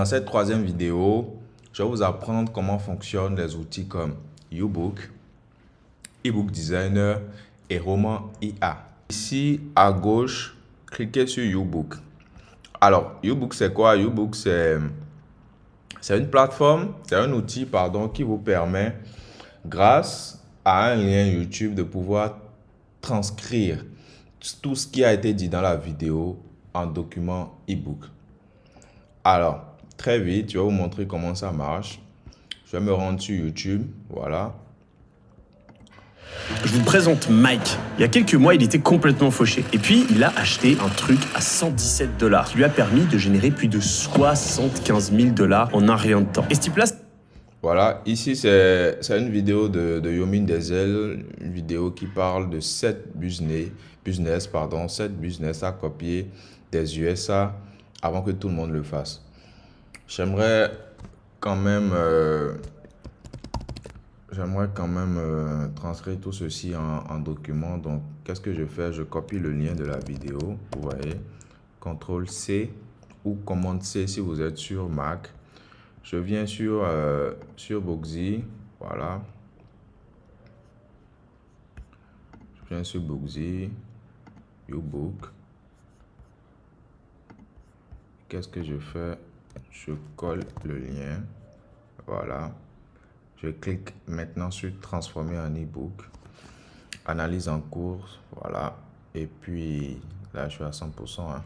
dans cette troisième vidéo, je vais vous apprendre comment fonctionnent les outils comme YouBook, eBook Designer et Roman IA. Ici, à gauche, cliquez sur YouBook. Alors, YouBook, c'est quoi? YouBook, c'est une plateforme, c'est un outil, pardon, qui vous permet, grâce à un lien YouTube, de pouvoir transcrire tout ce qui a été dit dans la vidéo en document e-book. Alors, très vite, je vais vous montrer comment ça marche. Je vais me rendre sur YouTube, voilà. Je vous présente Mike. Il y a quelques mois, il était complètement fauché. Et puis, il a acheté un truc à $117 qui lui a permis de générer plus de 75 000 $ en un rien de temps. Et ce type-là... Voilà, ici c'est une vidéo de Yomi Denzel, une vidéo qui parle de 7 business à copier des USA avant que tout le monde le fasse. J'aimerais quand même transcrire tout ceci en document. Donc, qu'est-ce que je fais? Je copie le lien de la vidéo, vous voyez, CTRL-C ou commande-C si vous êtes sur Mac. Je viens sur Booksy, voilà. Je viens sur Booksy, YouBook. Qu'est-ce que je fais? Je colle le lien, voilà. Je clique maintenant sur transformer en e-book. Analyse en cours, voilà. Et puis là, je suis à 100%. Hein.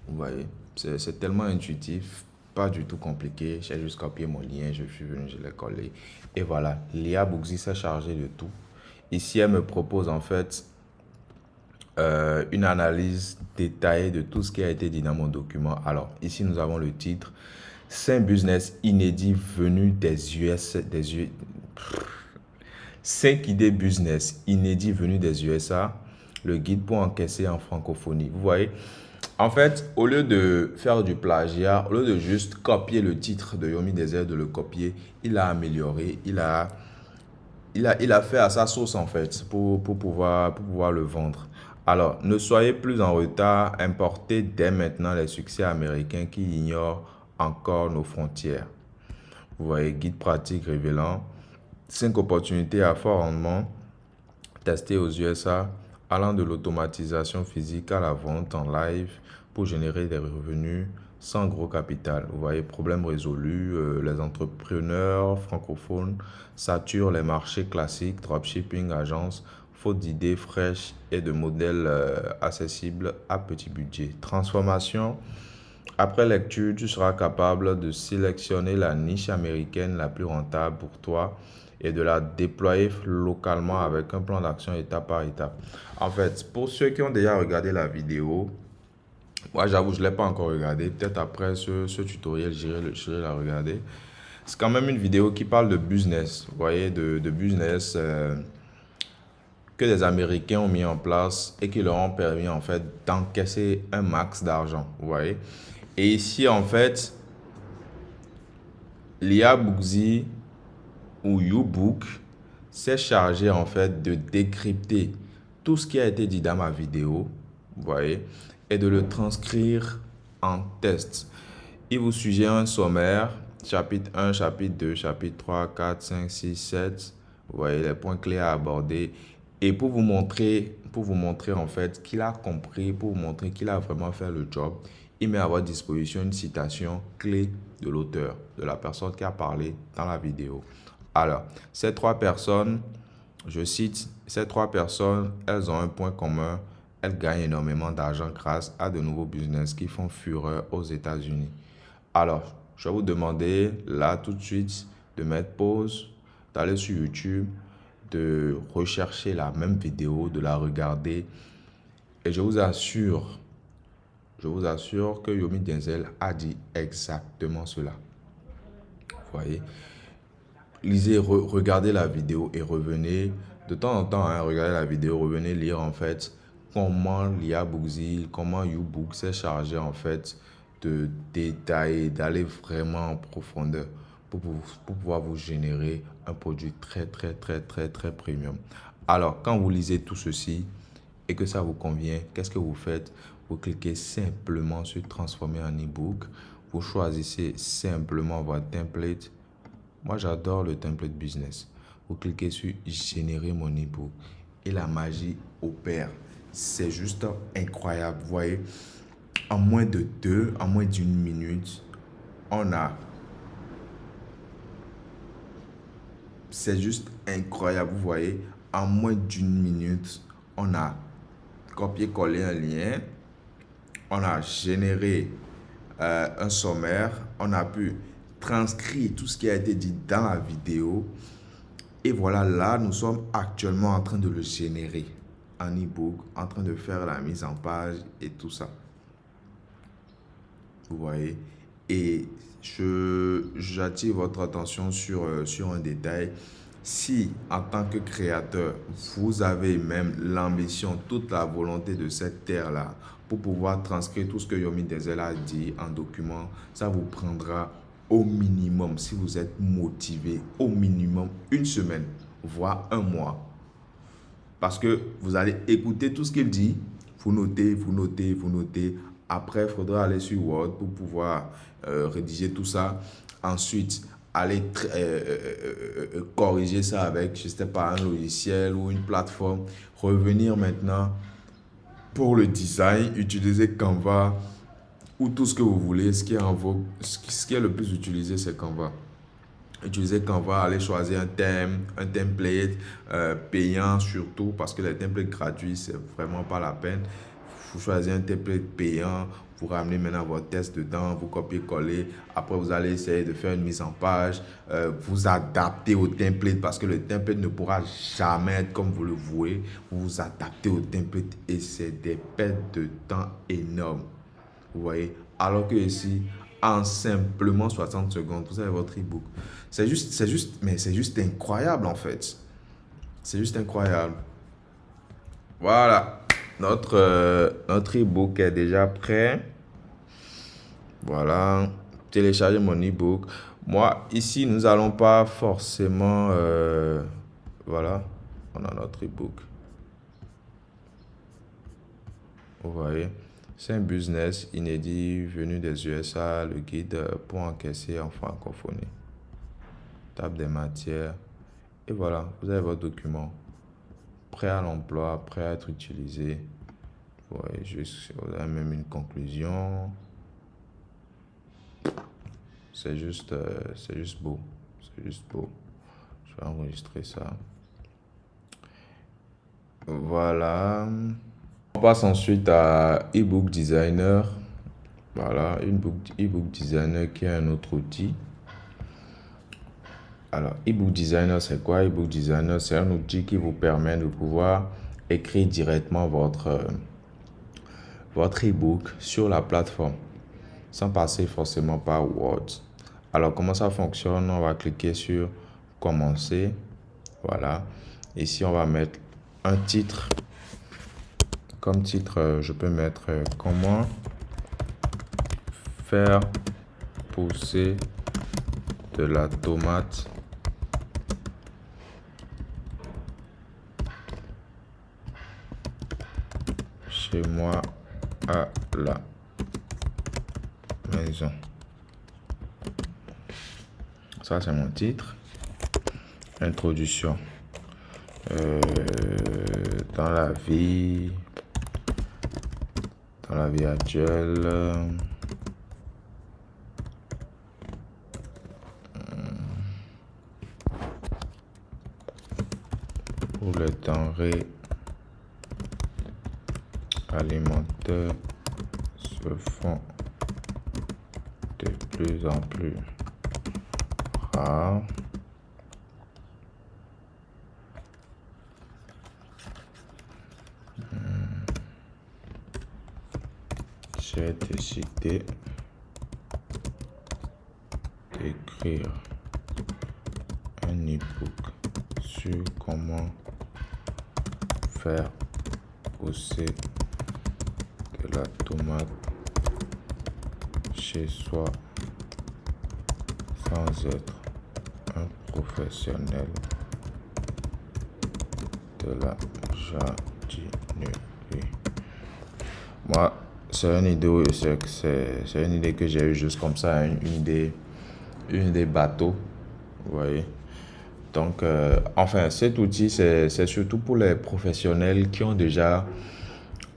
Vous voyez, c'est tellement intuitif. Pas du tout compliqué, j'ai juste copié mon lien, je suis venu, je l'ai collé. Et voilà, l'IA Booksy s'est chargé de tout. Ici, elle me propose en fait une analyse détaillée de tout ce qui a été dit dans mon document. Alors, ici, nous avons le titre. 5 business inédits venus des US. 5 idées business inédits venus des USA. Le guide pour encaisser en francophonie. Vous voyez? En fait, au lieu de faire du plagiat, au lieu de juste copier le titre de Yomi Denzel, de le copier, il a amélioré, il a fait à sa sauce en fait pour pouvoir le vendre. Alors, ne soyez plus en retard, importez dès maintenant les succès américains qui ignorent encore nos frontières. Vous voyez, guide pratique révélant 5 opportunités à fort rendement testées aux USA, allant de l'automatisation physique à la vente en live pour générer des revenus sans gros capital. Vous voyez, problème résolu, les entrepreneurs francophones saturent les marchés classiques, dropshipping, agences, faute d'idées fraîches et de modèles accessibles à petit budget. Transformation. Après lecture, tu seras capable de sélectionner la niche américaine la plus rentable pour toi et de la déployer localement avec un plan d'action étape par étape. En fait, pour ceux qui ont déjà regardé la vidéo, moi j'avoue, je ne l'ai pas encore regardé. Peut-être après ce tutoriel, j'irai la regarder. C'est quand même une vidéo qui parle de business, vous voyez, de business que les Américains ont mis en place et qui leur ont permis en fait d'encaisser un max d'argent, vous voyez. Et ici, en fait, l'IA Booksy ou YouBook s'est chargé en fait de décrypter tout ce qui a été dit dans ma vidéo, vous voyez, et de le transcrire en test. Il vous suggère un sommaire, chapitre 1, chapitre 2, chapitre 3, 4, 5, 6, 7. Vous voyez les points clés à aborder. Et pour vous montrer en fait qu'il a compris, pour vous montrer qu'il a vraiment fait le job, il met à votre disposition une citation clé de l'auteur, de la personne qui a parlé dans la vidéo. Alors, ces 3 personnes, je cite, ces 3 personnes, elles ont un point commun. Elles gagnent énormément d'argent grâce à de nouveaux business qui font fureur aux États-Unis. Alors, je vais vous demander là tout de suite de mettre pause, d'aller sur YouTube, de rechercher la même vidéo, de la regarder. Et je vous assure que Yomi Denzel a dit exactement cela. Vous voyez? Lisez, regardez la vidéo et revenez. De temps en temps, regardez la vidéo, revenez lire en fait comment l'IA Booksy, comment YouBook s'est chargé en fait de détailler, d'aller vraiment en profondeur pour pouvoir vous générer un produit très premium. Alors, quand vous lisez tout ceci et que ça vous convient, qu'est-ce que vous faites? Vous cliquez simplement sur transformer en e-book. vous choisissez simplement votre template. Moi, j'adore le template business. Vous cliquez sur générer mon ebook et la magie opère. C'est juste incroyable. Vous voyez, en moins d'une minute, c'est juste incroyable. Vous voyez, en moins d'une minute, on a copié-collé un lien, on a généré un sommaire, on a pu transcrire tout ce qui a été dit dans la vidéo. Et voilà, là, nous sommes actuellement en train de le générer en e-book, en train de faire la mise en page et tout ça. Vous voyez? Et j'attire votre attention sur un détail. Si, en tant que créateur, vous avez même l'ambition, toute la volonté de cette terre-là, pour pouvoir transcrire tout ce que Yomi Denzel a dit en document, ça vous prendra au minimum, si vous êtes motivé, au minimum une semaine, voire un mois. Parce que vous allez écouter tout ce qu'il dit, vous notez. Après, il faudra aller sur Word pour pouvoir rédiger tout ça. Ensuite, aller corriger ça avec, je ne sais pas, un logiciel ou une plateforme. Revenir maintenant pour le design, utiliser Canva ou tout ce que vous voulez. Ce qui est en vogue, ce qui est le plus utilisé, c'est Canva. Utilisez Canva, allez choisir un thème, un template payant surtout, parce que les templates gratuits, c'est vraiment pas la peine. Vous choisissez un template payant, vous ramenez maintenant votre test dedans, vous copiez-collez. Après, vous allez essayer de faire une mise en page, vous adaptez au template, parce que le template ne pourra jamais être comme vous le voulez. Vous vous adaptez au template et c'est des pertes de temps énormes. Vous voyez, alors que ici, en simplement 60 secondes, vous avez votre e-book. C'est juste incroyable en fait. C'est juste incroyable. Voilà, notre e-book est déjà prêt. Voilà, téléchargez mon e-book. Moi, ici, nous n'allons pas forcément... voilà, on a notre e-book. Vous voyez, c'est un business inédit venu des USA, le guide pour encaisser en francophonie. Table des matières. Et voilà, vous avez votre document. Prêt à l'emploi, prêt à être utilisé. Vous voyez, vous avez même une conclusion. C'est juste beau. C'est juste beau. Je vais enregistrer ça. Voilà. On passe ensuite à eBook Designer. Voilà, eBook Designer qui est un autre outil. Alors, eBook Designer, c'est quoi? eBook Designer, c'est un outil qui vous permet de pouvoir écrire directement votre e-book sur la plateforme sans passer forcément par Word. Alors, comment ça fonctionne? On va cliquer sur Commencer. Voilà. Ici, on va mettre un titre. Comme titre, je peux mettre comment faire pousser de la tomate chez moi à la maison. Ça, c'est mon titre. Introduction. Dans la vie actuelle, où les denrées alimentaires se font de plus en plus rares. J'ai décidé d'écrire un e-book sur comment faire pousser de la tomate chez soi sans être un professionnel de la jardinerie. Moi, c'est une idée, c'est une idée que j'ai eue juste comme ça, hein, une idée bateau, vous voyez. Donc, enfin, cet outil, c'est surtout pour les professionnels qui ont déjà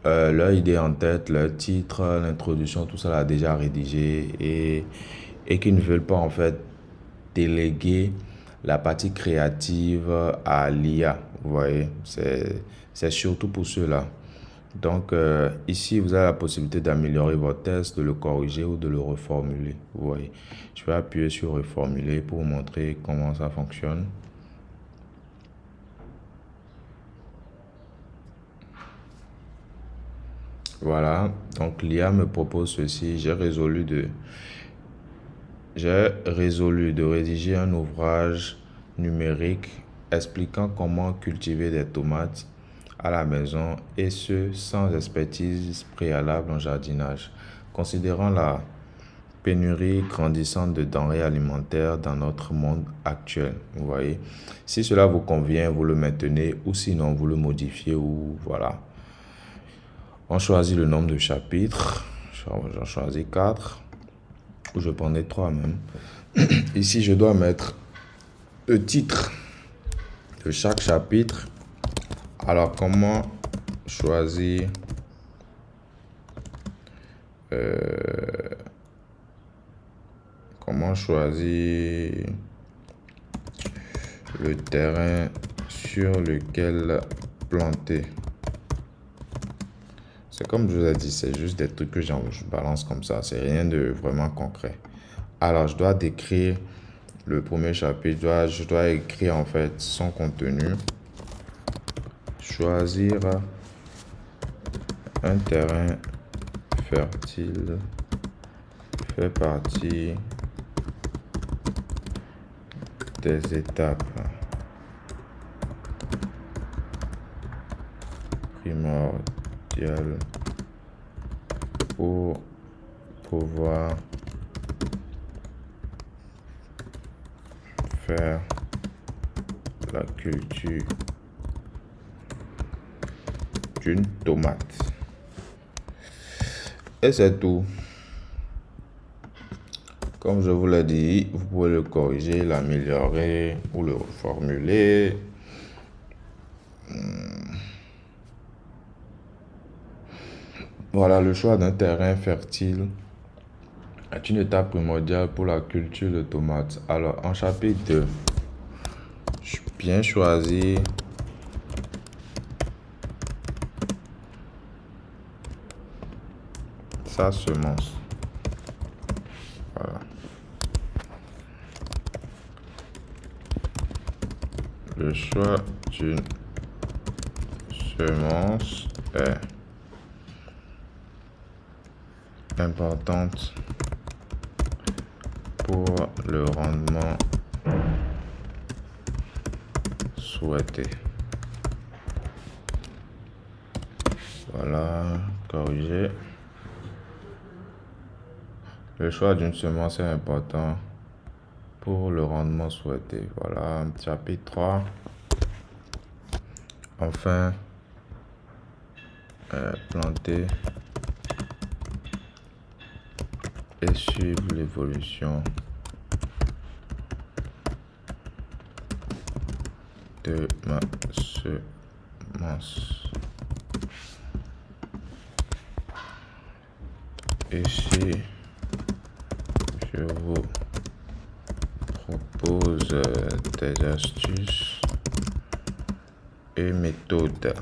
leur idée en tête, leur titre, l'introduction, tout ça là déjà rédigé et qui ne veulent pas en fait déléguer la partie créative à l'IA. Vous voyez, c'est surtout pour ceux-là. Donc, ici, vous avez la possibilité d'améliorer votre test, de le corriger ou de le reformuler. Vous voyez, je vais appuyer sur reformuler pour vous montrer comment ça fonctionne. Voilà, donc l'IA me propose ceci. J'ai résolu de rédiger un ouvrage numérique expliquant comment cultiver des tomates à la maison et ce sans expertise préalable en jardinage. Considérant la pénurie grandissante de denrées alimentaires dans notre monde actuel. Vous voyez, si cela vous convient, vous le maintenez ou sinon vous le modifiez ou voilà. On choisit le nombre de chapitres. J'en choisis 4 ou je prendrai 3 même. Ici, je dois mettre le titre de chaque chapitre. Alors, comment choisir le terrain sur lequel planter? C'est comme je vous ai dit, c'est juste des trucs que je balance comme ça. C'est rien de vraiment concret. Alors, je dois décrire le premier chapitre. Je dois écrire en fait son contenu. Choisir un terrain fertile fait partie des étapes primordiales pour pouvoir faire la culture d'une tomate. Et c'est tout. Comme je vous l'ai dit, vous pouvez le corriger, l'améliorer ou le reformuler. Voilà, le choix d'un terrain fertile est une étape primordiale pour la culture de tomates. Alors, en chapitre 2, bien choisir sa semence. Voilà. Le choix d'une semence est importante pour le rendement souhaité. Voilà, corriger. Le choix d'une semence est important pour le rendement souhaité. Voilà, chapitre 3. Enfin, planter et suivre l'évolution de ma semence. Ici, je vous propose des astuces et méthodes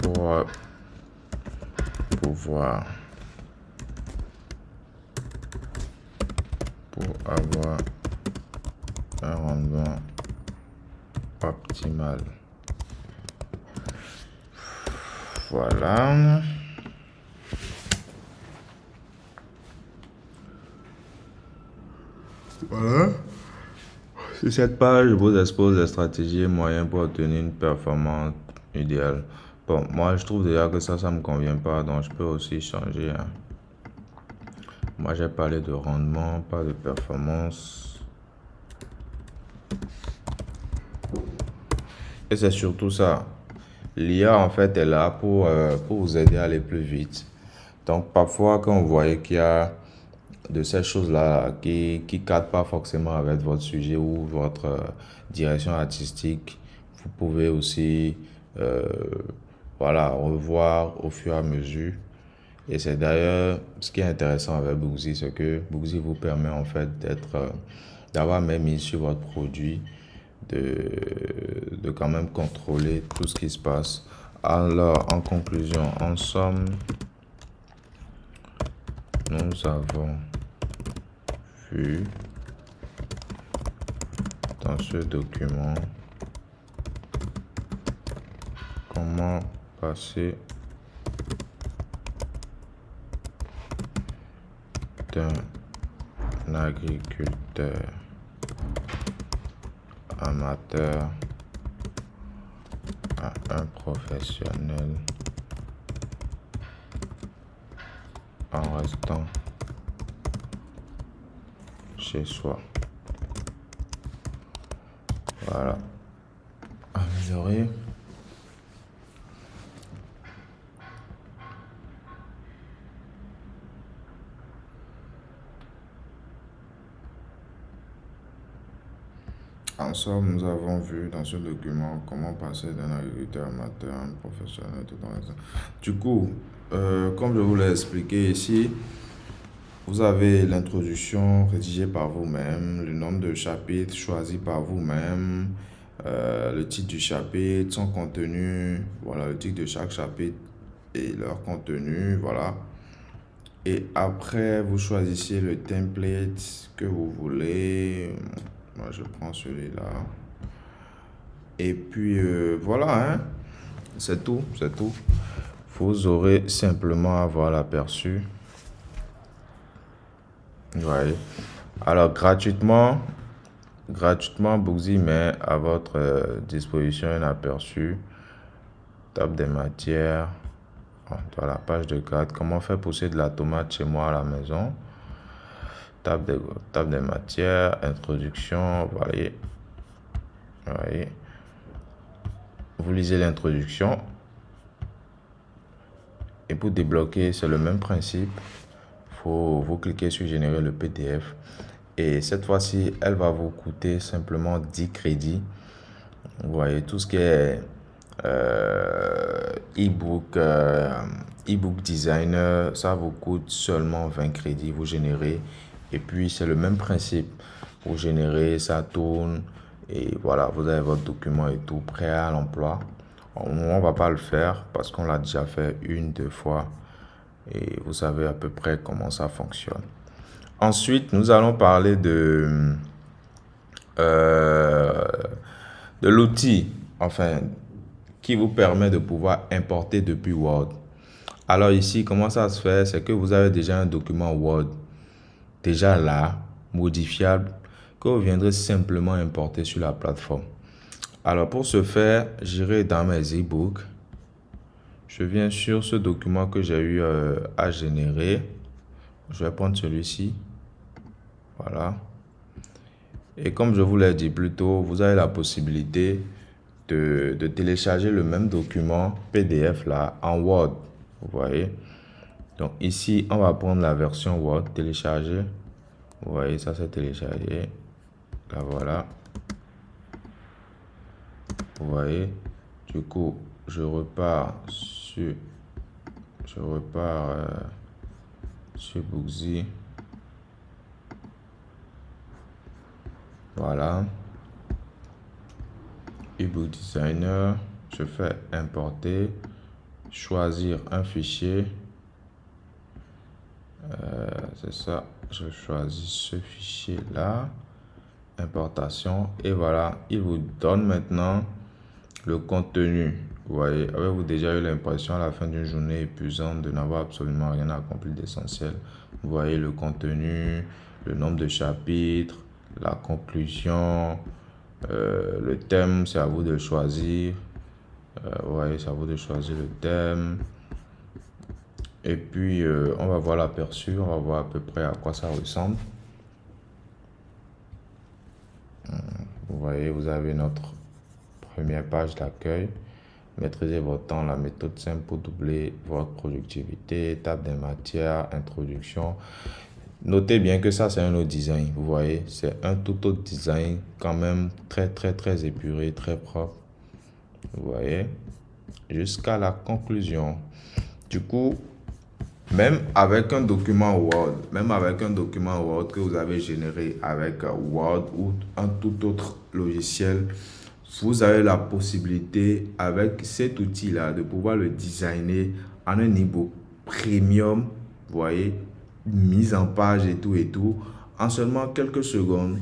pour avoir un rendement optimal. Voilà. Voilà. Sur cette page, je vous expose les stratégies et moyens pour obtenir une performance idéale. Bon, moi, je trouve déjà que ça me convient pas, donc je peux aussi changer. Hein. Moi, j'ai parlé de rendement, pas de performance. Et c'est surtout ça. L'IA, en fait, est là pour vous aider à aller plus vite. Donc, parfois, quand vous voyez qu'il y a de ces choses-là qui ne cadrent pas forcément avec votre sujet ou votre direction artistique, vous pouvez aussi euh, voilà, revoir au fur et à mesure. Et c'est d'ailleurs ce qui est intéressant avec Booksy, c'est que Booksy vous permet en fait d'avoir même mis sur votre produit, de quand même contrôler tout ce qui se passe. Alors, en conclusion, en somme, nous avons vu dans ce document comment passer d'un agriculteur amateur à un professionnel en restant chez soi. Voilà. Améliorer. En somme, nous avons vu dans ce document comment passer d'un agriculteur amateur à un professionnel tout en restant. Du coup, comme je vous l'ai expliqué ici, vous avez l'introduction rédigée par vous-même, le nombre de chapitres choisi par vous-même, le titre du chapitre, son contenu, voilà, le titre de chaque chapitre et leur contenu, voilà. Et après, vous choisissez le template que vous voulez. Moi, je prends celui-là. Et puis, voilà, hein. C'est tout, c'est tout. Vous aurez simplement à avoir l'aperçu. Ouais. Alors, gratuitement, Booksy met à votre disposition un aperçu. Table des matières. Voilà, page de garde. Comment faire pousser de la tomate chez moi à la maison. Table des matières. Introduction. Voyez. Voyez. Vous lisez l'introduction. Et pour débloquer, c'est le même principe. Vous cliquez sur générer le PDF. Et cette fois-ci, elle va vous coûter simplement 10 crédits. Vous voyez, tout ce qui est e-book designer, ça vous coûte seulement 20 crédits. Vous générez. Et puis, c'est le même principe. Vous générez, ça tourne. Et voilà, vous avez votre document et tout prêt à l'emploi. On ne va pas le faire parce qu'on l'a déjà fait une, deux fois. Et vous savez à peu près comment ça fonctionne. Ensuite, nous allons parler de l'outil, enfin, qui vous permet de pouvoir importer depuis Word. Alors ici, comment ça se fait? C'est que vous avez déjà un document Word, déjà là, modifiable, que vous viendrez simplement importer sur la plateforme. Alors pour ce faire, j'irai dans mes e-books. Je viens sur ce document que j'ai eu à générer. Je vais prendre celui-ci. Voilà. Et comme je vous l'ai dit plus tôt, vous avez la possibilité de télécharger le même document PDF là en Word. Vous voyez. Donc ici, on va prendre la version Word, télécharger. Vous voyez, ça c'est téléchargé. Là voilà. Vous voyez. Du coup, je repars sur Booksy. Voilà. eBook Designer. Je fais importer. Choisir un fichier. C'est ça. Je choisis ce fichier là. Importation. Et voilà. Il vous donne maintenant le contenu. Vous voyez, avez-vous déjà eu l'impression à la fin d'une journée épuisante de n'avoir absolument rien accompli d'essentiel? Vous voyez le contenu, le nombre de chapitres, la conclusion, le thème, c'est à vous de le choisir. Vous voyez, c'est à vous de choisir le thème. Et puis, on va voir l'aperçu, on va voir à peu près à quoi ça ressemble. Vous voyez, vous avez notre première page d'accueil. Maîtrisez votre temps, la méthode simple pour doubler votre productivité, étape des matières, introduction. Notez bien que ça, c'est un autre design. Vous voyez, c'est un tout autre design, quand même très, très, très épuré, très propre. Vous voyez, jusqu'à la conclusion. Du coup, même avec un document Word, que vous avez généré avec Word ou un tout autre logiciel, vous avez la possibilité avec cet outil-là de pouvoir le designer en un niveau premium, vous voyez, mise en page et tout. En seulement quelques secondes,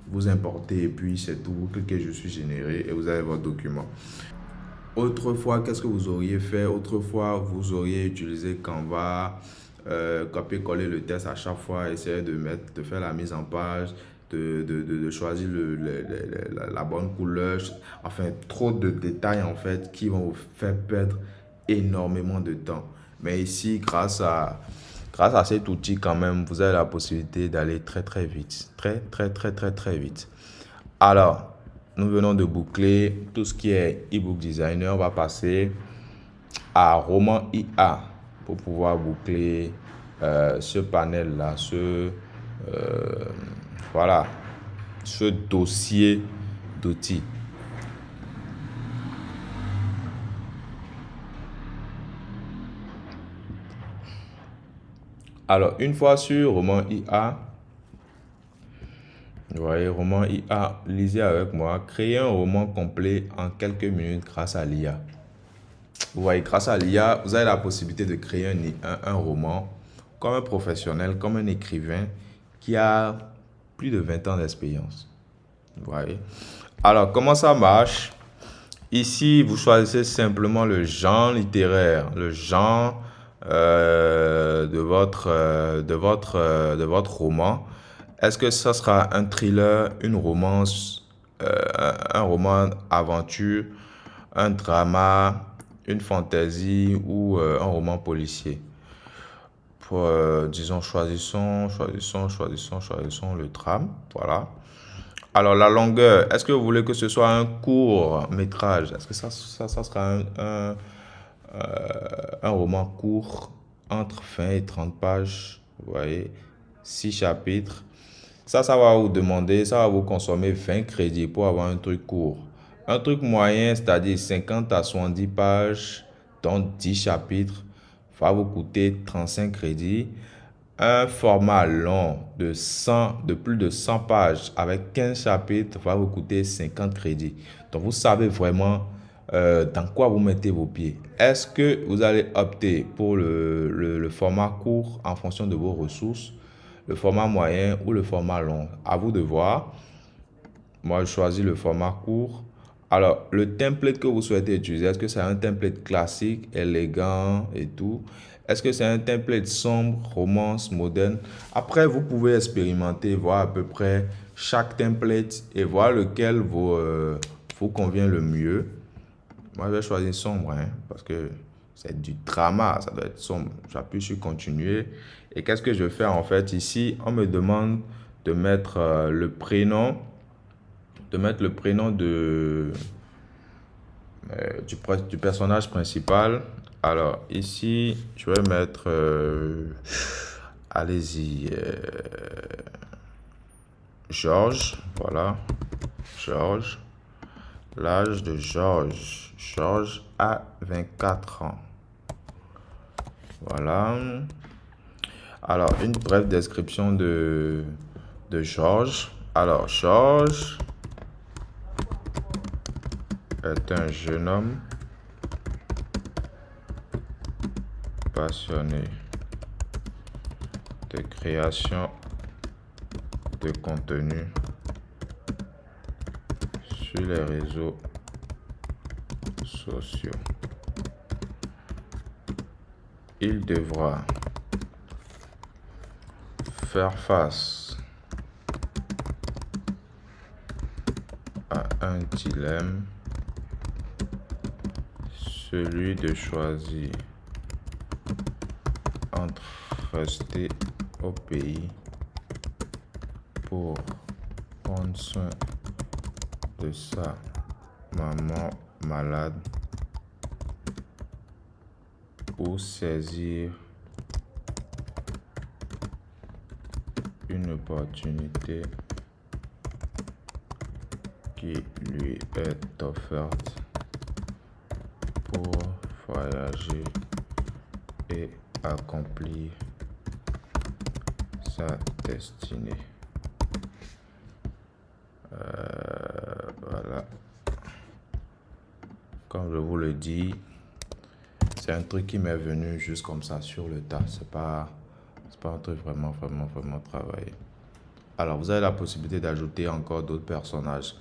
vous importez et puis c'est tout. Vous cliquez, je suis généré et vous avez votre document. Autrefois, qu'est-ce que vous auriez fait? Autrefois, vous auriez utilisé Canva, copier-coller le texte à chaque fois, essayer de faire la mise en page, de choisir la bonne couleur. Enfin, trop de détails en fait qui vont vous faire perdre énormément de temps. Mais ici, grâce à cet outil quand même, vous avez la possibilité d'aller très très vite. Très vite. Alors, nous venons de boucler tout ce qui est ebook designer. On va passer à Roman IA pour pouvoir boucler ce panel-là, voilà, ce dossier d'outils. Alors, une fois sur Roman IA, vous voyez, Roman IA, lisez avec moi. Créer un roman complet en quelques minutes grâce à l'IA. Vous voyez, grâce à l'IA, vous avez la possibilité de créer un roman comme un professionnel, comme un écrivain qui a plus de 20 ans d'expérience. Vous voyez. Alors, comment ça marche? Ici, vous choisissez simplement le genre littéraire, le genre de votre roman. Est-ce que ça sera un thriller, une romance, un roman aventure, un drama, une fantasy ou un roman policier? Disons, choisissons le drame. Voilà. Alors, la longueur, est-ce que vous voulez que ce soit un court métrage? Est-ce que ça sera un roman court entre 20 et 30 pages? Vous voyez, 6 chapitres. Ça va vous demander, ça va vous consommer 20 crédits pour avoir un truc court. Un truc moyen, c'est-à-dire 50 à 70 pages, dont 10 chapitres, va vous coûter 35 crédits. Un format long de plus de 100 pages avec 15 chapitres va vous coûter 50 crédits. Donc, vous savez vraiment dans quoi vous mettez vos pieds. Est-ce que vous allez opter pour le format court en fonction de vos ressources, le format moyen ou le format long? À vous de voir. Moi, je choisis le format court. Alors, le template que vous souhaitez utiliser, est-ce que c'est un template classique, élégant et tout? Est-ce que c'est un template sombre, romance, moderne? Après, vous pouvez expérimenter, voir à peu près chaque template et voir lequel vous convient le mieux. Moi, je vais choisir sombre, parce que c'est du drama, ça doit être sombre. J'appuie sur continuer. Et qu'est-ce que je fais en fait ici? On me demande de mettre le prénom du personnage principal. Alors ici, je vais mettre, allez-y, Georges. Voilà, Georges. L'âge de Georges. Georges a 24 ans. Voilà. Alors, une brève description de Georges. Alors, Georges est un jeune homme passionné de création de contenu sur les réseaux sociaux. Il devra faire face à un dilemme, celui de choisir entre rester au pays pour prendre soin de sa maman malade ou saisir une opportunité qui lui est offerte pour voyager et accomplir sa destinée. Voilà. Comme je vous le dis, c'est un truc qui m'est venu juste comme ça sur le tas. C'est pas un truc vraiment travaillé. Alors, vous avez la possibilité d'ajouter encore d'autres personnages.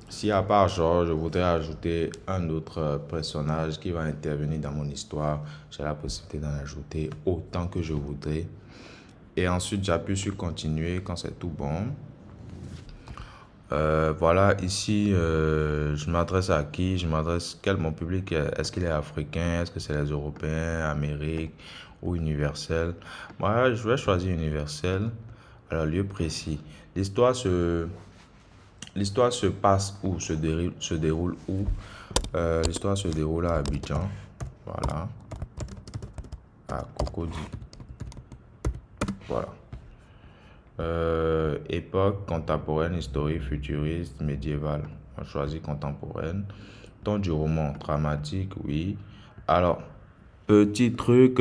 Si à part Georges, je voudrais ajouter un autre personnage qui va intervenir dans mon histoire, j'ai la possibilité d'en ajouter autant que je voudrais. Et ensuite, j'appuie sur continuer quand c'est tout bon. Voilà, ici, je m'adresse à qui? Quel mon public est-ce qu'il est africain? Est-ce que c'est les Européens, Amérique ou universel? Moi, je vais choisir universel. Alors, lieu précis. L'histoire se passe où? Se déroule où? L'histoire se déroule à Abidjan. Voilà. À Cocody. Voilà. Époque contemporaine, historique, futuriste, médiévale. On choisit contemporaine. Ton du roman, dramatique, oui. Alors, petit truc,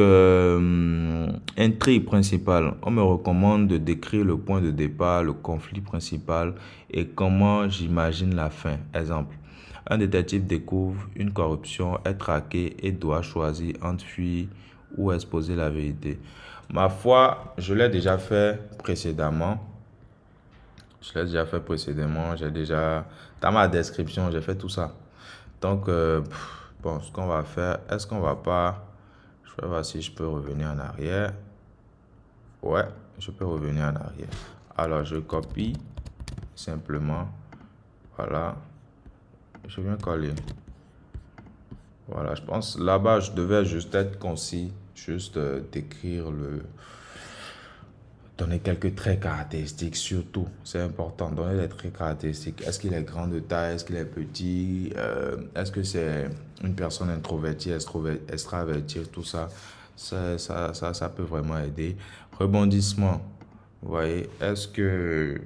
intrigue principale. On me recommande de décrire le point de départ, le conflit principal et comment j'imagine la fin. Exemple, un détective découvre une corruption, est traqué et doit choisir entre fuir ou exposer la vérité. Ma foi, je l'ai déjà fait précédemment. J'ai déjà, dans ma description, j'ai fait tout ça. Donc, bon, ce qu'on va faire, est-ce qu'on va pas, je vais voir si je peux revenir en arrière. Ouais, je peux revenir en arrière. Alors, je copie simplement. Voilà. Je viens coller. Voilà, je pense là-bas, je devais juste être concis, juste décrire donner quelques traits caractéristiques, surtout, c'est important, donner des traits caractéristiques. Est-ce qu'il est grand de taille? Est-ce qu'il est petit? Est-ce que c'est une personne introvertie, extravertie? Tout ça, ça peut vraiment aider. Rebondissement, vous voyez, est-ce que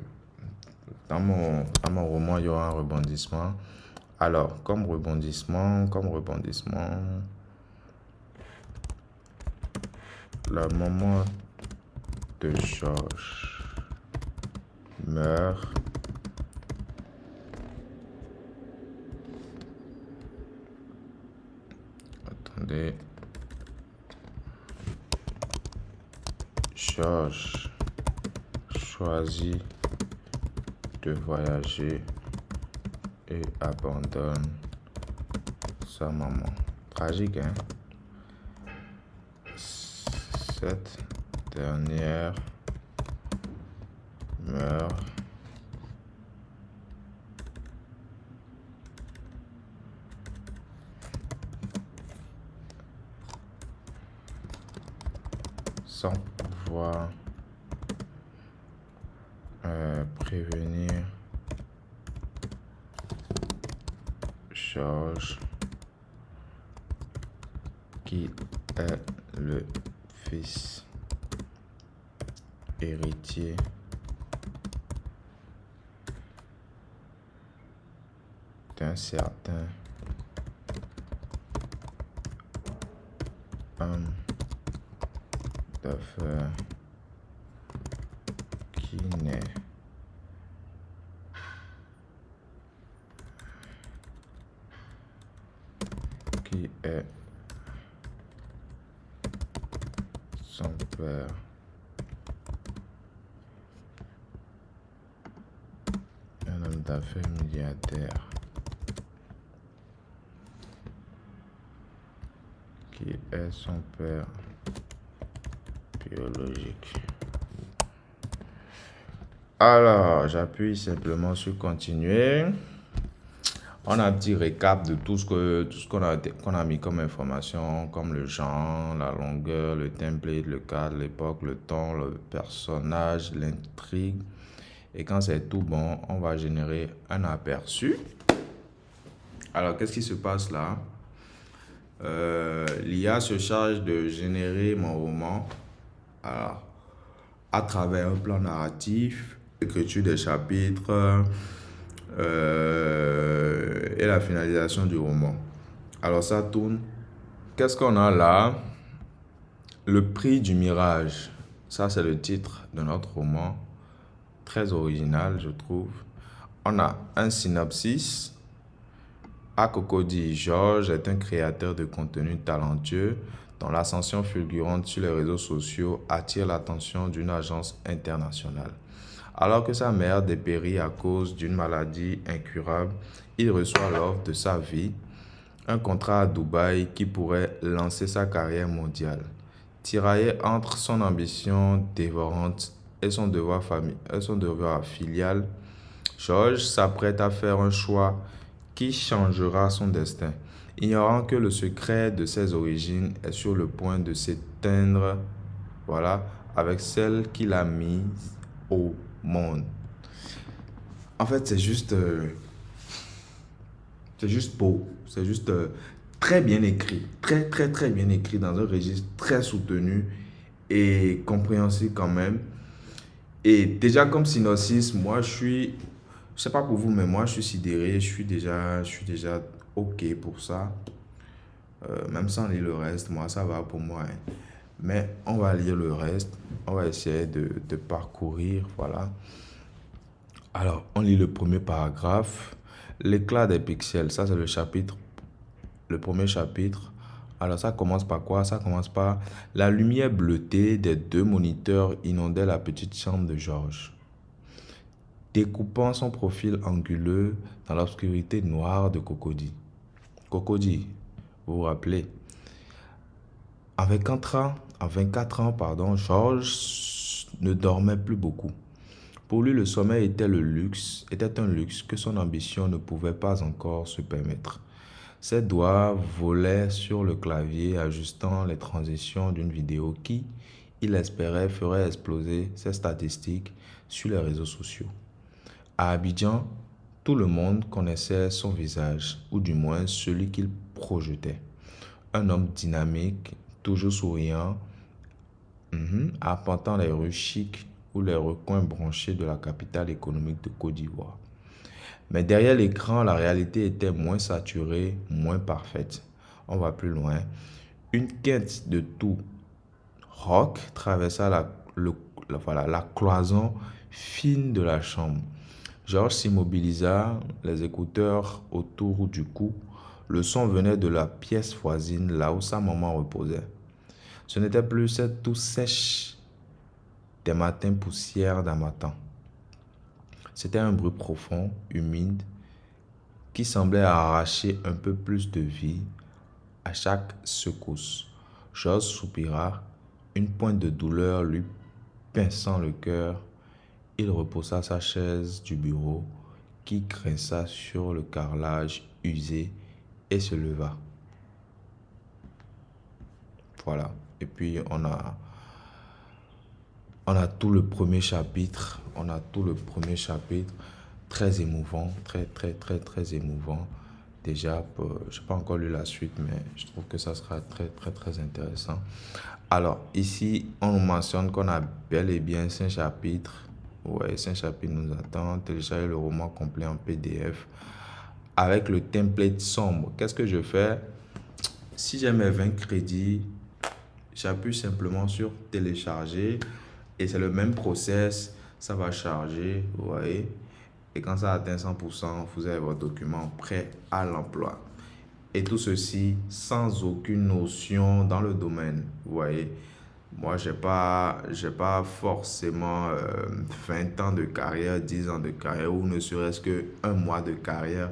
dans mon roman, il y aura un rebondissement? Alors, comme rebondissement, le moment de Georges meurt. Attendez. Georges choisit de voyager et abandonne sa maman. Tragique, hein? Cette dernière meurt sans pouvoir prévenir Georges, qui est le fils héritier d'un certain homme d'affaires qui est son père. Un homme d'affaires milliardaire qui est son père biologique. Alors, j'appuie simplement sur continuer. On a un petit récap de tout ce qu'on a mis comme information, comme le genre, la longueur, le template, le cadre, l'époque, le temps, le personnage, l'intrigue. Et quand c'est tout bon, on va générer un aperçu. Alors, qu'est-ce qui se passe là? L'IA se charge de générer mon roman alors, à travers un plan narratif, l'écriture des chapitres et la finalisation du roman. Alors ça tourne. Qu'est-ce qu'on a là? Le prix du mirage. Ça, c'est le titre de notre roman. Très original, je trouve. On a un synopsis. Cocody Georges est un créateur de contenu talentueux dont l'ascension fulgurante sur les réseaux sociaux attire l'attention d'une agence internationale. Alors que sa mère dépérit à cause d'une maladie incurable, il reçoit l'offre de sa vie, un contrat à Dubaï qui pourrait lancer sa carrière mondiale. Tiraillé entre son ambition dévorante et son devoir filial, Georges s'apprête à faire un choix qui changera son destin, ignorant que le secret de ses origines est sur le point de s'éteindre, voilà, avec celle qu'il a mise au monde. En fait, c'est juste beau, c'est juste très bien écrit, très bien écrit dans un registre très soutenu et compréhensible quand même. Et déjà comme synopsis, je sais pas pour vous, mais moi je suis sidéré, je suis déjà ok pour ça. Même sans lire le reste, moi ça va pour moi, hein. Mais on va lire le reste, on va essayer de parcourir, voilà. Alors, on lit le premier paragraphe. L'éclat des pixels, ça c'est le premier chapitre. Alors ça commence par quoi? Ça commence par la lumière bleutée des deux moniteurs inondait la petite chambre de Georges, découpant son profil anguleux dans l'obscurité noire de Cocody. Cocody, vous vous rappelez? En 24 ans, pardon, Georges ne dormait plus beaucoup. Pour lui, le sommeil était un luxe que son ambition ne pouvait pas encore se permettre. Ses doigts volaient sur le clavier, ajustant les transitions d'une vidéo qui, il espérait, ferait exploser ses statistiques sur les réseaux sociaux. À Abidjan, tout le monde connaissait son visage, ou du moins celui qu'il projetait. Un homme dynamique, toujours souriant, arpentant les rues chics ou les recoins branchés de la capitale économique de Côte d'Ivoire. Mais derrière l'écran, la réalité était moins saturée, moins parfaite. On va plus loin. Une quinte de tout rock traversa la cloison fine de la chambre. Georges s'immobilisa, les écouteurs autour du cou. Le son venait de la pièce voisine, là où sa maman reposait. Ce n'était plus cette toux sèche des matins poussières d'Harmattan. C'était un bruit profond, humide, qui semblait arracher un peu plus de vie à chaque secousse. Georges soupira, une pointe de douleur lui pinçant le cœur. Il reposa sa chaise du bureau qui grinça sur le carrelage usé et se leva. Voilà. Et puis on a tout le premier chapitre. Très émouvant, très émouvant. Déjà, je n'ai pas encore lu la suite, mais je trouve que ça sera très intéressant. Alors, ici, on nous mentionne qu'on a bel et bien 5 chapitres. Ouais, 5 chapitres nous attendent. Télécharger le roman complet en PDF avec le template sombre. Qu'est-ce que je fais? Si j'ai mes 20 crédits, j'appuie simplement sur télécharger et c'est le même process. Ça va charger, vous voyez. Et quand ça atteint 100%, vous avez votre document prêt à l'emploi. Et tout ceci sans aucune notion dans le domaine, vous voyez. Moi, j'ai pas forcément 20 ans de carrière, 10 ans de carrière ou ne serait-ce qu'un mois de carrière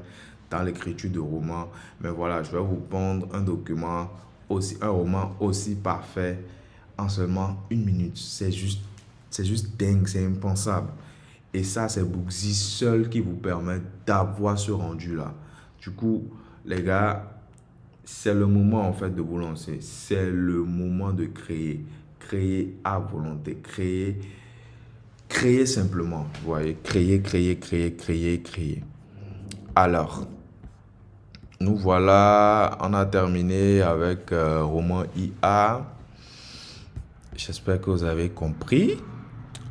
dans l'écriture de romans. Mais voilà, je vais vous pondre un roman aussi parfait en seulement 1 minute. C'est juste dingue, c'est impensable. Et ça, c'est Booksy seul qui vous permet d'avoir ce rendu-là. Du coup, les gars, c'est le moment en fait de vous lancer. C'est le moment de créer. Créer à volonté. Créer simplement. Vous voyez, créer. Alors, Nous voilà, on a terminé avec Roman IA. J'espère que vous avez compris.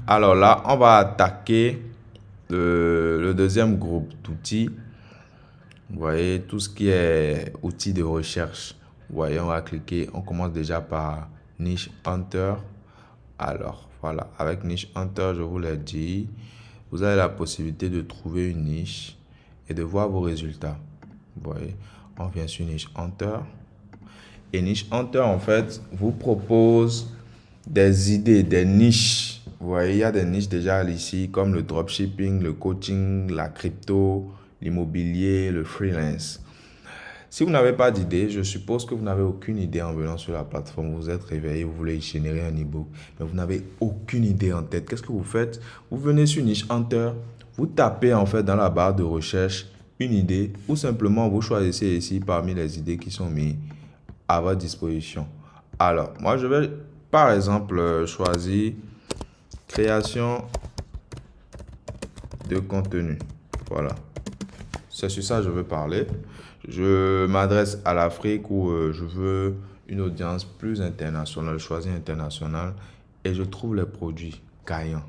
Alors là, on va attaquer le deuxième groupe d'outils. Vous voyez, tout ce qui est outils de recherche. Vous voyez, on va cliquer. On commence déjà par Niche Hunter. Alors, voilà. Avec Niche Hunter, je vous l'ai dit, vous avez la possibilité de trouver une niche et de voir vos résultats. Vous voyez, on vient sur Niche Hunter. Et Niche Hunter, en fait, vous propose des idées, des niches. Vous voyez, il y a des niches déjà ici, comme le dropshipping, le coaching, la crypto, l'immobilier, le freelance. Si vous n'avez pas d'idée, je suppose que vous n'avez aucune idée en venant sur la plateforme. Vous êtes réveillé, vous voulez générer un e-book, mais vous n'avez aucune idée en tête. Qu'est-ce que vous faites? Vous venez sur Niche Hunter, vous tapez en fait dans la barre de recherche une idée ou simplement vous choisissez ici parmi les idées qui sont mises à votre disposition. Alors, moi je vais par exemple choisir création de contenu. Voilà. C'est sur ça que je veux parler. Je m'adresse à l'Afrique où je veux une audience plus internationale, choisir international et je trouve les produits gagnants.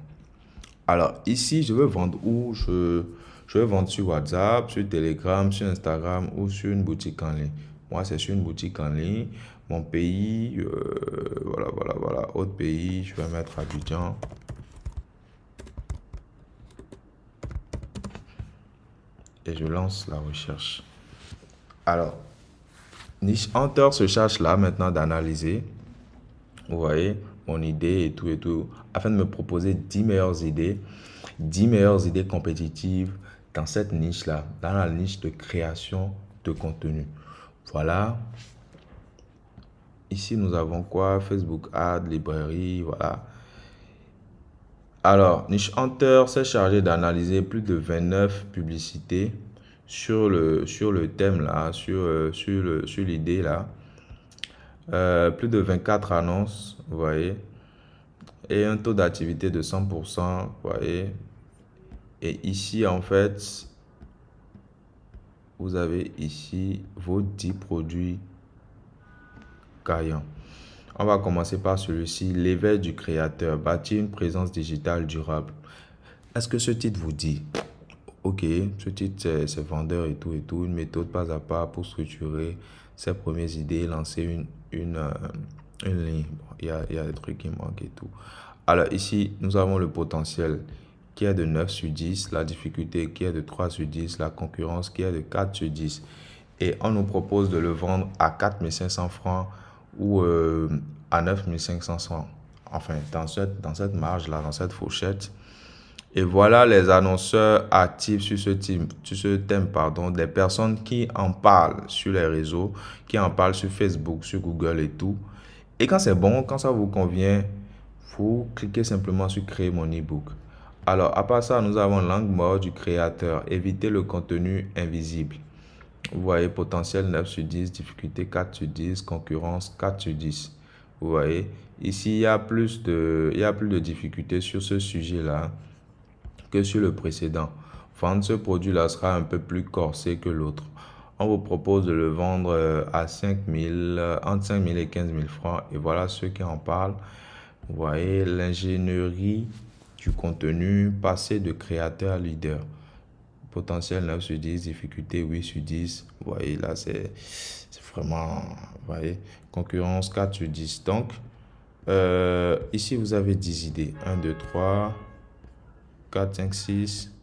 Alors ici, je veux vendre où je veux vendre sur WhatsApp, sur Telegram, sur Instagram ou sur une boutique en ligne. Moi, c'est sur une boutique en ligne. Mon pays, voilà. Autre pays, je vais mettre Abidjan. Et je lance la recherche. Alors, Niche Hunter se charge là maintenant d'analyser, vous voyez, mon idée et tout, afin de me proposer 10 meilleures idées compétitives dans cette niche-là, dans la niche de création de contenu. Voilà. Ici, nous avons quoi? Facebook Ads, librairie, voilà. Alors, Niche Hunter s'est chargé d'analyser plus de 29 publicités sur le thème là, sur l'idée là. Plus de 24 annonces, vous voyez. Et un taux d'activité de 100%, vous voyez. Et ici, en fait, vous avez ici vos 10 produits gagnants. On va commencer par celui-ci, l'éveil du créateur, bâtir une présence digitale durable. Est-ce que ce titre vous dit? Ok, ce titre c'est vendeur et tout, une méthode pas à pas pour structurer ses premières idées, lancer une ligne. Bon, il y a des trucs qui manquent et tout. Alors ici, nous avons le potentiel qui est de 9 sur 10, la difficulté qui est de 3 sur 10, la concurrence qui est de 4 sur 10. Et on nous propose de le vendre à 4 500 francs ou à 9 500 francs. Enfin, dans cette marge-là, dans cette fourchette. Et voilà les annonceurs actifs sur ce thème, des personnes qui en parlent sur les réseaux, qui en parlent sur Facebook, sur Google et tout. Et quand c'est bon, quand ça vous convient, vous cliquez simplement sur créer mon e-book. Alors, à part ça, nous avons l'angle mort du créateur, éviter le contenu invisible. Vous voyez, potentiel 9 sur 10, difficulté 4 sur 10, concurrence 4 sur 10. Vous voyez, ici, il y a plus de difficultés sur ce sujet-là que sur le précédent. Vendre ce produit-là sera un peu plus corsé que l'autre. On vous propose de le vendre à 5 000, entre 5 000 et 15 000 francs. Et voilà ceux qui en parlent. Vous voyez, l'ingénierie du contenu, passer de créateur à leader. Potentiel 9 sur 10, difficulté 8 sur 10. Vous voyez, là, c'est vraiment, vous voyez, concurrence 4 sur 10. Donc, ici, vous avez 10 idées. 1, 2, 3, 4, 5, 6,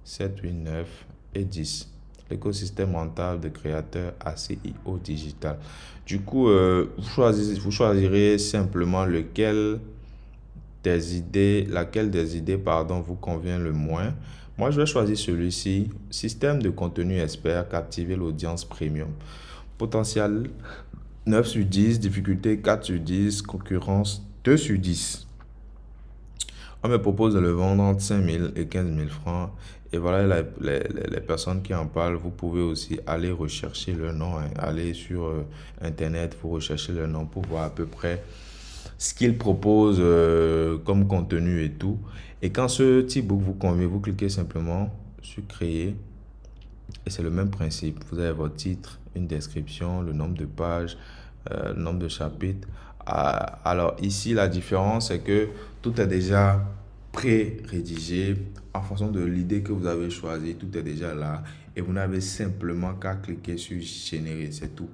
7, 8, 9 et 10. L'écosystème mental de créateurs ACIO digital. Du coup, vous choisirez simplement laquelle des idées vous convient le moins. Moi, je vais choisir celui-ci. Système de contenu expert, captiver l'audience premium. Potentiel 9 sur 10, difficulté 4 sur 10, concurrence 2 sur 10. On me propose de le vendre entre 5 000 et 15 000 francs. Et voilà les personnes qui en parlent. Vous pouvez aussi aller rechercher leur nom. Aller sur Internet, vous recherchez leur nom pour voir à peu près ce qu'ils proposent comme contenu et tout. Et quand ce petit book vous convient, vous cliquez simplement sur créer. Et c'est le même principe. Vous avez votre titre, une description, le nombre de pages, le nombre de chapitres. Alors ici, la différence, c'est que tout est déjà pré-rédigé en fonction de l'idée que vous avez choisie. Tout est déjà là. Et vous n'avez simplement qu'à cliquer sur générer. C'est tout.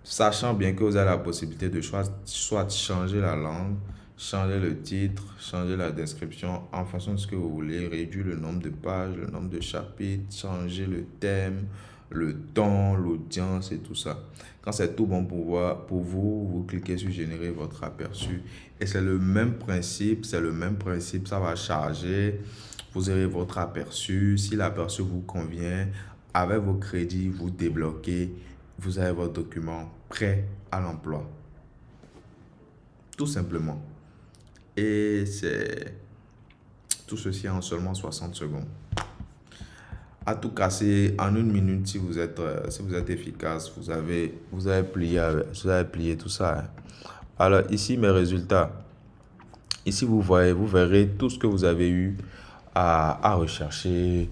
Sachant bien que vous avez la possibilité de soit changer la langue, changer le titre, changer la description en fonction de ce que vous voulez, réduire le nombre de pages, le nombre de chapitres, changer le thème, le ton, l'audience et tout ça. Quand c'est tout bon pour vous, vous cliquez sur générer votre aperçu. Et c'est le même principe, ça va charger. Vous aurez votre aperçu. Si l'aperçu vous convient, avec vos crédits, vous débloquez. Vous avez votre document prêt à l'emploi. Tout simplement. Et c'est tout ceci en seulement 60 secondes. À tout casser en une minute si vous êtes efficace, vous avez plié tout ça. Hein. Alors ici mes résultats. Ici vous verrez tout ce que vous avez eu à rechercher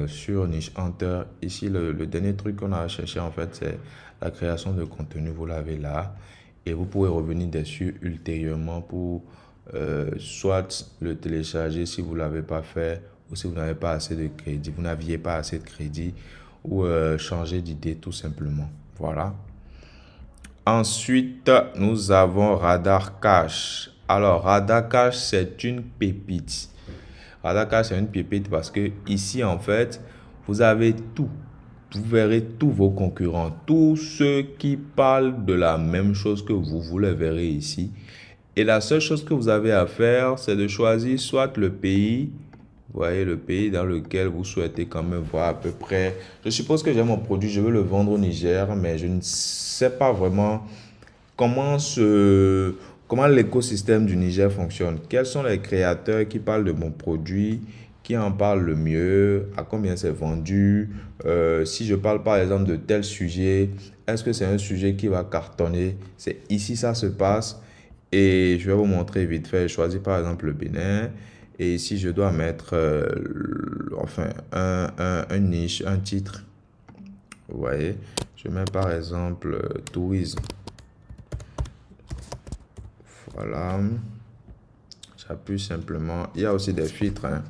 sur Niche Hunter. Ici le dernier truc qu'on a recherché en fait c'est la création de contenu. Vous l'avez là et vous pourrez revenir dessus ultérieurement pour soit le télécharger si vous ne l'avez pas fait ou si vous n'avez pas assez de crédit, vous n'aviez pas assez de crédit ou changer d'idée tout simplement. Voilà. Ensuite, nous avons Radar Cache. Alors, Radar Cache, c'est une pépite. Radar Cache, c'est une pépite parce que ici, en fait, vous avez tout. Vous verrez tous vos concurrents. Tous ceux qui parlent de la même chose que vous les verrez ici. Et la seule chose que vous avez à faire, c'est de choisir soit le pays, vous voyez, le pays dans lequel vous souhaitez quand même voir à peu près. Je suppose que j'ai mon produit, je veux le vendre au Niger, mais je ne sais pas vraiment comment l'écosystème du Niger fonctionne. Quels sont les créateurs qui parlent de mon produit, qui en parlent le mieux, à combien c'est vendu. Si je parle par exemple de tel sujet, est-ce que c'est un sujet qui va cartonner? C'est ici ça se passe. Et je vais vous montrer vite fait. Je choisis par exemple le Bénin. Et ici, je dois mettre enfin un niche, un titre. Vous voyez, je mets par exemple tourisme. Voilà. J'appuie simplement. Il y a aussi des filtres. Hein.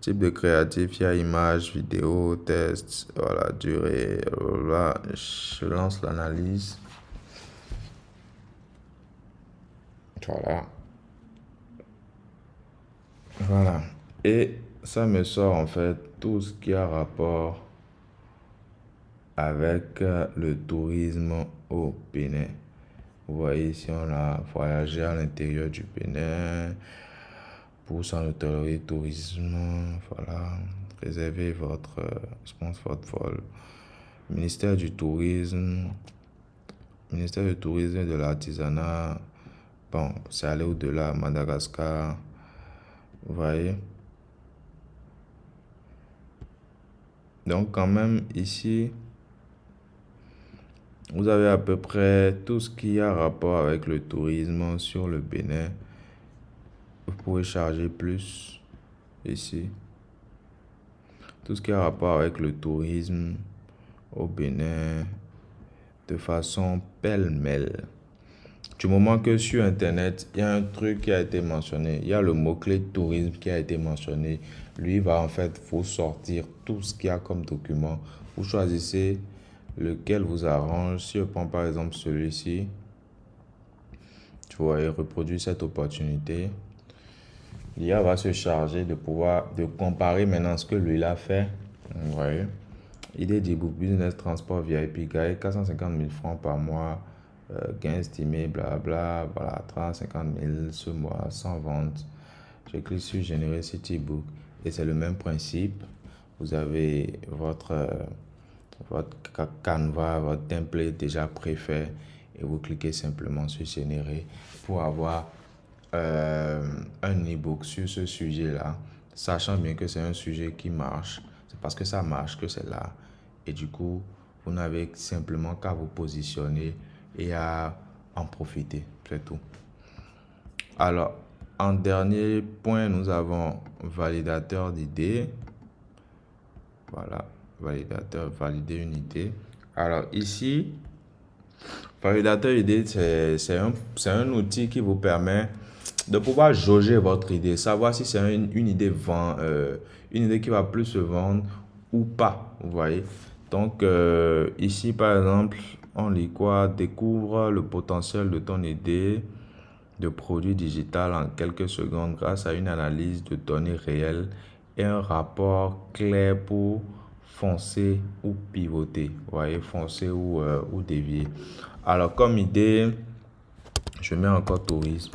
Type de créatif, il y a image, vidéo, test, voilà, durée. Voilà. Je lance l'analyse. Voilà. Voilà. Et ça me sort en fait tout ce qui a rapport avec le tourisme au Bénin. Vous voyez ici, on a voyagé à l'intérieur du Bénin pour son hôtellerie tourisme. Voilà. Réservez votre, je pense, votre vol. Ministère du tourisme. Ministère du tourisme et de l'artisanat. Bon, c'est aller au-delà, Madagascar. Vous voyez. Donc quand même ici, vous avez à peu près tout ce qui a rapport avec le tourisme sur le Bénin. Vous pouvez charger plus ici. Tout ce qui a rapport avec le tourisme au Bénin de façon pêle-mêle. Du moment que sur Internet, il y a un truc qui a été mentionné, il y a le mot-clé tourisme qui a été mentionné, lui va en fait vous sortir tout ce qu'il y a comme document. Vous choisissez lequel vous arrange. Si je prends par exemple celui-ci, tu vois, reproduire cette opportunité. L'IA va se charger de comparer maintenant ce que lui a fait. Vous voyez. Idée d'ebook business transport VIP guide, 450 000 francs par mois. Gain estimé, blabla, voilà, 350 000 ce mois, sans vente. Je clique sur générer cet ebook et c'est le même principe. Vous avez votre canevas, votre template déjà préfet et vous cliquez simplement sur générer pour avoir un ebook sur ce sujet-là, sachant bien que c'est un sujet qui marche. C'est parce que ça marche que c'est là. Et du coup, vous n'avez simplement qu'à vous positionner et à en profiter, c'est tout. Alors, en dernier point, nous avons validateur d'idées. Voilà, validateur, valider une idée. Alors ici, validateur idée, c'est un outil qui vous permet de pouvoir jauger votre idée, savoir si c'est une idée une idée qui va plus se vendre ou pas, vous voyez. Donc ici, par exemple, on lit quoi? Découvre le potentiel de ton idée de produit digital en quelques secondes grâce à une analyse de données réelles et un rapport clair pour foncer ou pivoter. Vous voyez, foncer ou dévier. Alors, comme idée, je mets encore tourisme.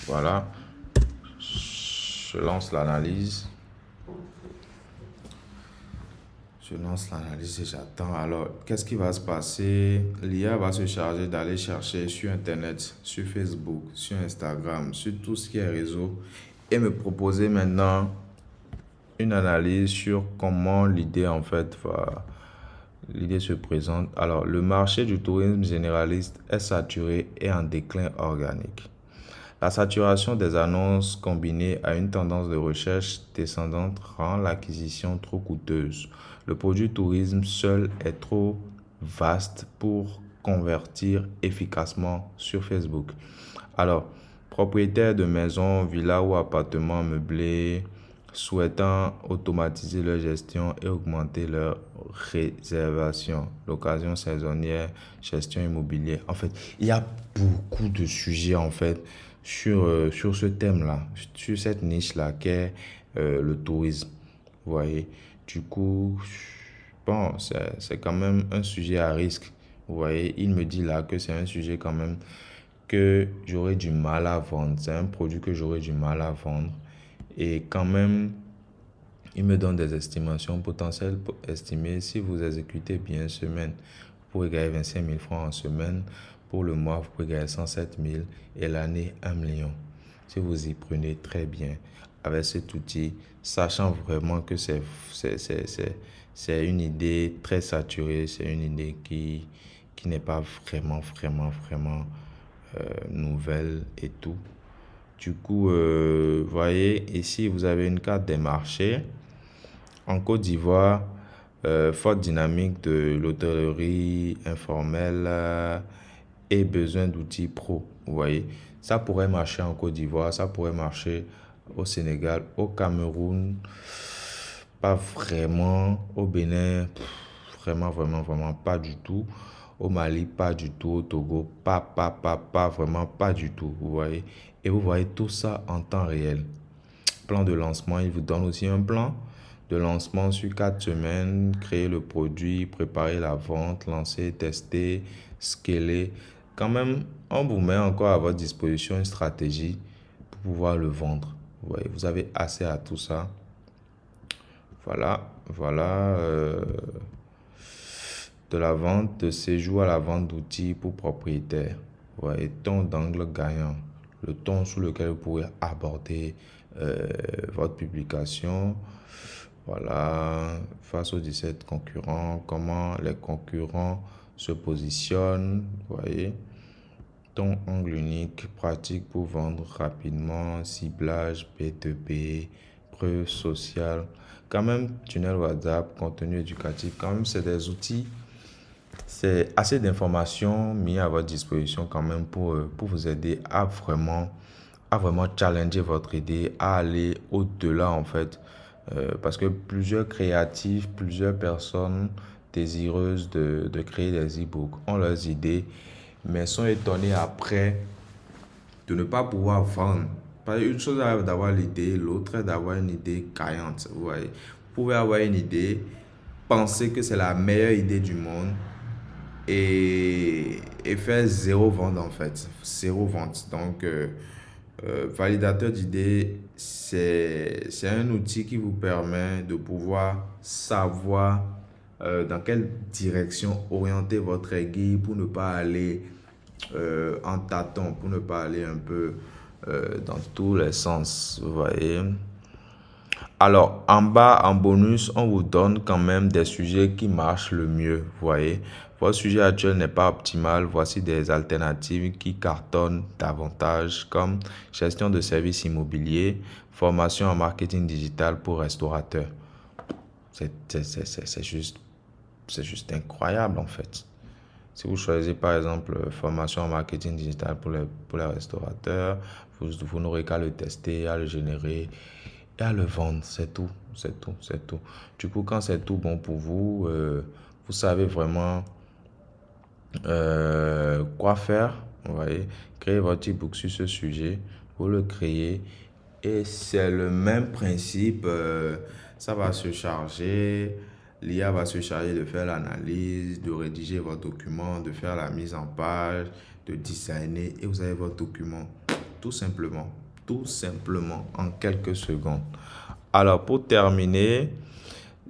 Voilà. Je lance l'analyse. Je lance l'analyse et j'attends. Alors, qu'est-ce qui va se passer? L'IA va se charger d'aller chercher sur Internet, sur Facebook, sur Instagram, sur tout ce qui est réseau et me proposer maintenant une analyse sur comment l'idée en fait l'idée se présente. Alors, le marché du tourisme généraliste est saturé et en déclin organique. La saturation des annonces combinée à une tendance de recherche descendante rend l'acquisition trop coûteuse. Le produit tourisme seul est trop vaste pour convertir efficacement sur Facebook. Alors, propriétaires de maisons, villas ou appartements meublés souhaitant automatiser leur gestion et augmenter leur réservation, location saisonnière, gestion immobilière. En fait, il y a beaucoup de sujets en fait sur ce thème-là, sur cette niche-là qu'est le tourisme. Vous voyez, du coup, bon, c'est quand même un sujet à risque. Vous voyez, il me dit là que c'est un sujet quand même que j'aurais du mal à vendre. C'est un produit que j'aurais du mal à vendre. Et quand même, il me donne des estimations potentielles pour estimer si vous exécutez bien une semaine, vous pouvez gagner 25 000 francs en semaine. Pour le mois, vous pouvez gagner 107 000 et l'année 1 million. Si vous y prenez très bien avec cet outil, sachant vraiment que c'est une idée très saturée, c'est une idée qui n'est pas vraiment nouvelle et tout. Du coup, voyez, ici, vous avez une carte des marchés. En Côte d'Ivoire, forte dynamique de l'hôtellerie informelle et besoin d'outils pro. Vous voyez, ça pourrait marcher en Côte d'Ivoire, ça pourrait marcher au Sénégal, au Cameroun, pas vraiment, au Bénin, vraiment pas du tout. Au Mali, pas du tout. Au Togo, vraiment pas du tout. Vous voyez, et vous voyez tout ça en temps réel. Plan de lancement, il vous donne aussi un plan de lancement sur 4 semaines, créer le produit, préparer la vente, lancer, tester, scaler. Quand même, on vous met encore à votre disposition une stratégie pour pouvoir le vendre. Vous voyez, vous avez accès à tout ça. Voilà, de la vente de séjour à la vente d'outils pour propriétaires. Vous voyez, ton d'angle gagnant, le ton sous lequel vous pouvez aborder votre publication. Voilà, face aux 17 concurrents, comment les concurrents se positionnent. Vous voyez, ton angle unique, pratique pour vendre rapidement, ciblage, B2B, preuve sociale. Quand même, tunnel WhatsApp, contenu éducatif, quand même, c'est des outils. C'est assez d'informations mis à votre disposition quand même pour vous aider à vraiment challenger votre idée, à aller au-delà en fait. Parce que plusieurs créatifs, plusieurs personnes désireuses de créer des e-books ont leurs idées, mais sont étonnés après de ne pas pouvoir vendre. Parce qu'une chose est d'avoir l'idée, l'autre est d'avoir une idée caillante. Vous voyez, vous pouvez avoir une idée, penser que c'est la meilleure idée du monde et faire zéro vente en fait. Zéro vente. Donc, validateur d'idées, c'est un outil qui vous permet de pouvoir savoir dans quelle direction orienter votre aiguille pour ne pas aller en tâton, pour ne pas aller un peu dans tous les sens, vous voyez. Alors, en bas, en bonus, on vous donne quand même des sujets qui marchent le mieux, vous voyez. Votre sujet actuel n'est pas optimal. Voici des alternatives qui cartonnent davantage comme gestion de services immobiliers, formation en marketing digital pour restaurateurs. C'est juste, c'est juste incroyable en fait. Si vous choisissez par exemple formation en marketing digital pour les restaurateurs, vous n'aurez qu'à le tester, à le générer et à le vendre. C'est tout, c'est tout, c'est tout. Du coup, quand c'est tout bon pour vous, vous savez vraiment quoi faire. Vous voyez, créez votre e-book sur ce sujet, vous le créez et c'est le même principe. Ça va se charger, l'IA va se charger de faire l'analyse, de rédiger votre document, de faire la mise en page, de designer et vous avez votre document. Tout simplement en quelques secondes. Alors pour terminer,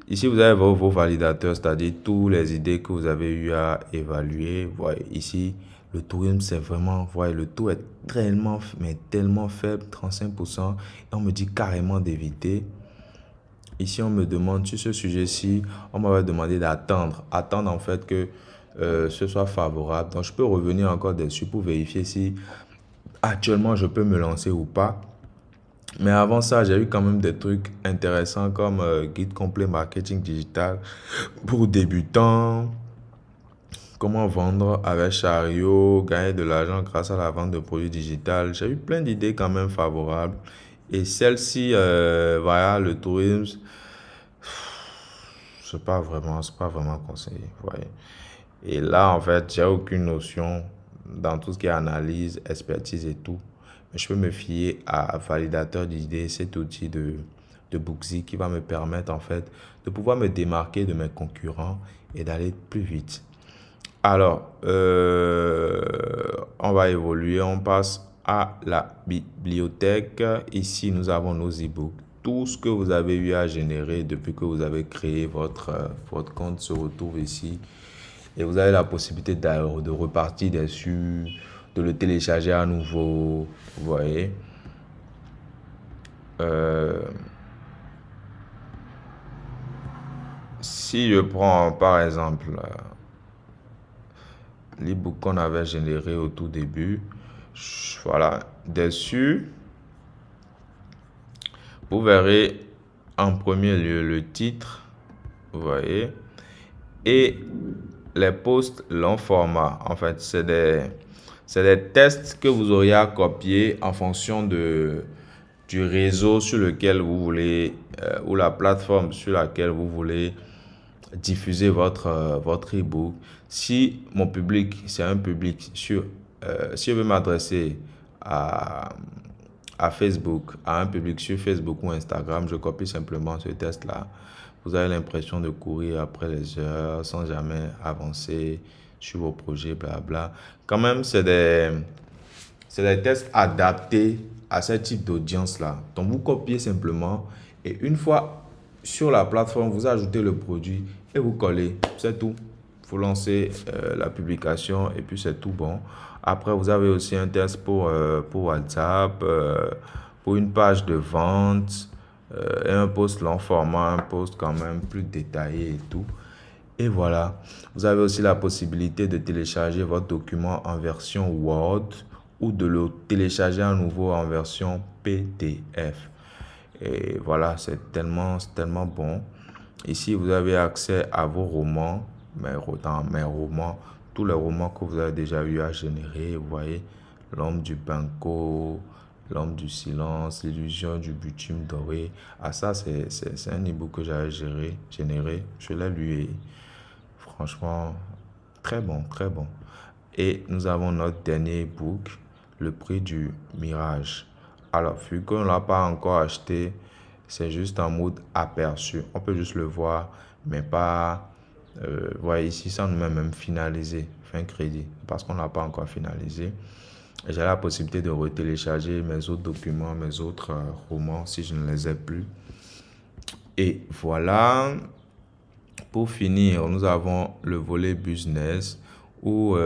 ici, vous avez vos validateurs, c'est-à-dire toutes les idées que vous avez eu à évaluer. Voyez, ici, le tourisme, c'est vraiment, voyez, le taux est tellement, mais tellement faible, 35%. Et on me dit carrément d'éviter. Ici, on me demande sur ce sujet-ci, on m'avait demandé attendre en fait que ce soit favorable. Donc, je peux revenir encore dessus pour vérifier si actuellement je peux me lancer ou pas. Mais avant ça, j'ai eu quand même des trucs intéressants comme guide complet marketing digital pour débutants, comment vendre avec Chariot, gagner de l'argent grâce à la vente de produits digitaux. J'ai eu plein d'idées quand même favorables. Et celle-ci, voilà, le tourisme, c'est pas vraiment conseillé, vous voyez. Et là, en fait, j'ai aucune notion dans tout ce qui est analyse, expertise et tout. Mais je peux me fier à Validateur d'idées, cet outil de Booksy qui va me permettre, en fait, de pouvoir me démarquer de mes concurrents et d'aller plus vite. Alors, on va évoluer, on passe à la bibliothèque. Ici, nous avons nos e-books. Tout ce que vous avez eu à générer depuis que vous avez créé votre compte se retrouve ici. Et vous avez la possibilité de repartir dessus, de le télécharger à nouveau. Vous voyez. Si je prends par exemple l'e-book qu'on avait généré au tout début, voilà, dessus, vous verrez en premier lieu le titre, vous voyez, et les posts long format. En fait, c'est des tests que vous auriez à copier en fonction du réseau sur lequel vous voulez, ou la plateforme sur laquelle vous voulez diffuser votre e-book. Si mon public, c'est un public si je veux m'adresser à Facebook, à un public sur Facebook ou Instagram, je copie simplement ce test-là. Vous avez l'impression de courir après les heures sans jamais avancer sur vos projets, blabla. Quand même, c'est des tests adaptés à ce type d'audience-là. Donc, vous copiez simplement et une fois sur la plateforme, vous ajoutez le produit et vous collez. C'est tout. Vous lancez la publication et puis c'est tout bon. Après, vous avez aussi un test pour WhatsApp, pour une page de vente, et un post long format, un post quand même plus détaillé et tout. Et voilà, vous avez aussi la possibilité de télécharger votre document en version Word ou de le télécharger à nouveau en version PDF. Et voilà, c'est tellement bon. Ici, vous avez accès à vos romans, dans mes romans, tous les romans que vous avez déjà eu à générer. Vous voyez, L'homme du Banco, L'homme du silence, L'illusion du bitume doré. Ah, ça, c'est un e-book que j'avais généré. Je l'ai lu et franchement, très bon, très bon. Et nous avons notre dernier e-book, Le prix du mirage. Alors, vu qu'on ne l'a pas encore acheté, c'est juste en mode aperçu. On peut juste le voir, mais pas... voyez ici, ça nous met même finalisé, fin crédit, parce qu'on ne l'a pas encore finalisé. J'ai la possibilité de retélécharger mes autres documents, mes autres romans, si je ne les ai plus. Et voilà. Pour finir, nous avons le volet business où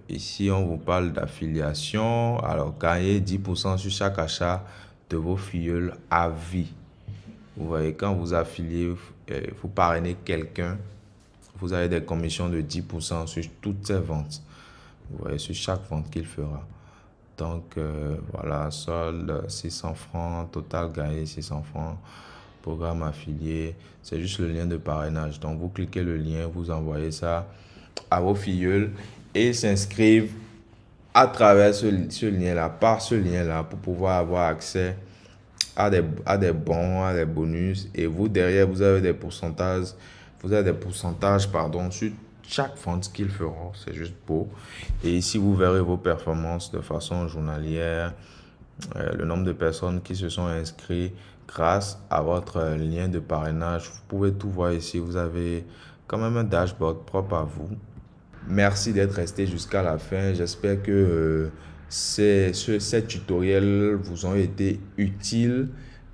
ici on vous parle d'affiliation. Alors, gagnez 10% sur chaque achat de vos filleuls à vie. Vous voyez, quand vous affiliez, vous parrainez quelqu'un, vous avez des commissions de 10% sur toutes ses ventes. Vous voyez, sur chaque vente qu'il fera. Donc, voilà, solde 600 francs, total gagné 600 francs. programme affilié. C'est juste le lien de parrainage. Donc, vous cliquez le lien, vous envoyez ça à vos filleuls et ils s'inscrivent à travers ce lien-là, par ce lien-là, pour pouvoir avoir accès à des bons, à des bonus. Et vous, derrière, vous avez des pourcentages, pardon, sur chaque vente qu'ils feront. C'est juste beau. Et ici, vous verrez vos performances de façon journalière, le nombre de personnes qui se sont inscrites grâce à votre lien de parrainage. Vous pouvez tout voir ici. Vous avez quand même un dashboard propre à vous. Merci d'être resté jusqu'à la fin. J'espère que ces tutoriels vous ont été utiles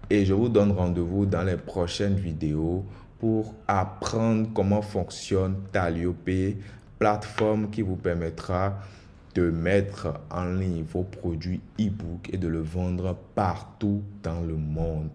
et je vous donne rendez-vous dans les prochaines vidéos pour apprendre comment fonctionne Taliope, plateforme qui vous permettra de mettre en ligne vos produits e-book et de le vendre partout dans le monde.